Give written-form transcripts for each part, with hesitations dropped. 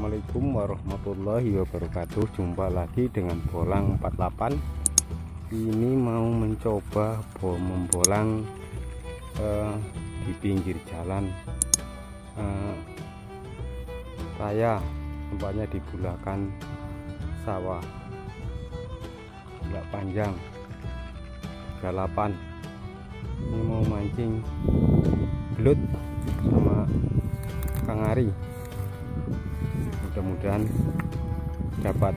Assalamualaikum warahmatullahi wabarakatuh. Jumpa lagi dengan bolang 48. Ini mau mencoba membolang di pinggir jalan raya, tempatnya di Bulakan sawah, nggak panjang 38. Ini mau mancing belut sama Kang Ari. Mudah-mudahan dapat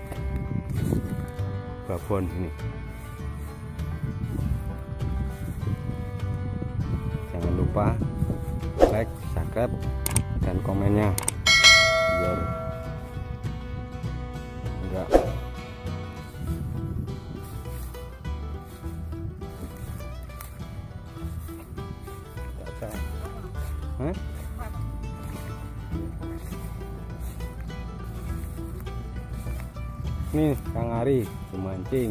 babon ini. Jangan lupa like, subscribe, dan komennya biar enggak Nih Kang Ari memancing.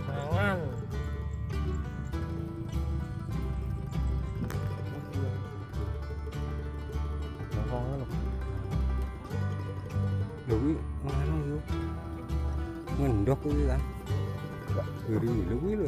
Mangan. Lho kuwi ngono yo. Ngendok kuwi kan. Enggak geri lho kuwi lho.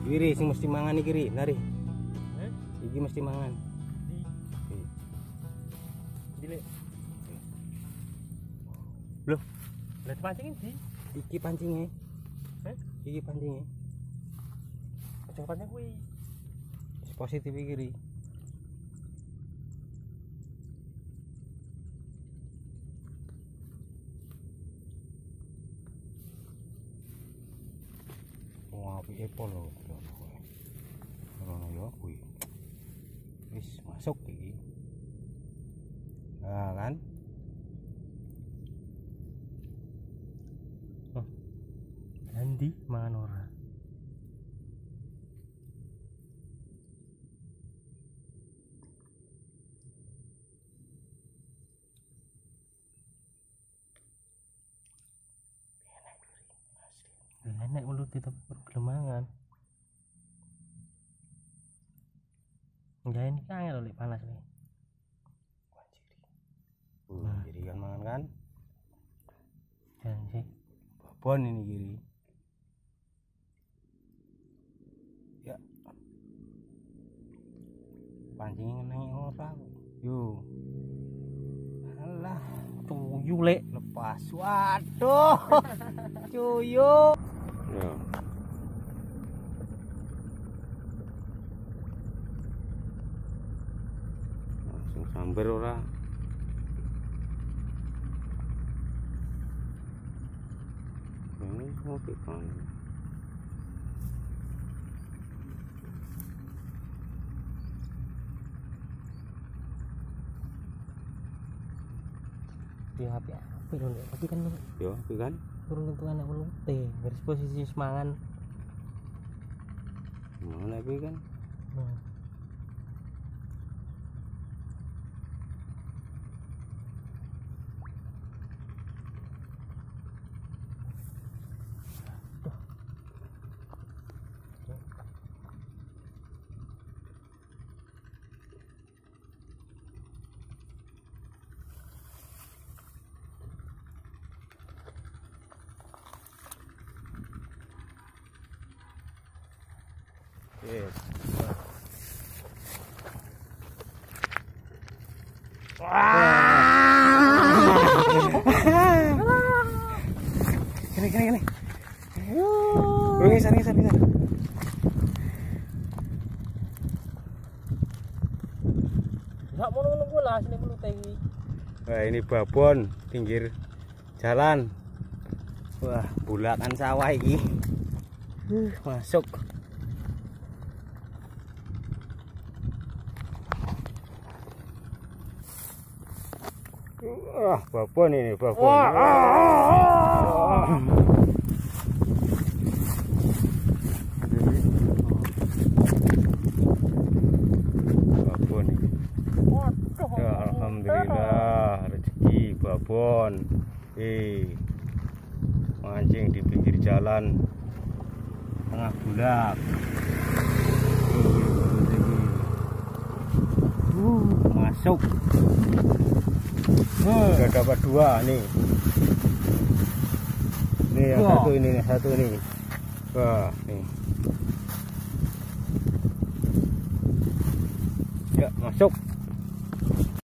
Kiri sing mesti mangan iki kiri, nari. Iki mesti mangan. Dilek. Loh, lihat pancing iki. Iki pancingnya. Iki pancingnya. Aja pancing kuwi. Positif iki kiri. Wah, apike polo. Ora yo kuwi. Wis masuk iki. Nah, kan. Andi mangan ora. Enak mulut itu bergelemangan. Enggak, ini kangen lho panas nih. Jadi kan mangan kan? Jangan sih. Babon ini kiri. Ya. Pancing nang ora. Yo. Alah, Tuyu lek. lepas. Waduh. Cuyu. Ya. Langsung sambar ora. Ini oke kan. Di HP apa lho, tapi kan Yo, oke kan? turun tentu anak ulute, garis posisi semangan. Mana oke kan? Nah. Kene. Ngisar. Enggak mau nunggu lah sini perlu tinggi. Wah, ini babon pinggir jalan. Wah, bulakan sawah iki. Masuk. Wah, babon ini, babon. Babon ini. Ya, alhamdulillah rezeki babon. Mancing di pinggir jalan tengah bulak. Masuk. Udah dapat 2 nih. Ini yang satu ini. Wah, nih. Ya, masuk.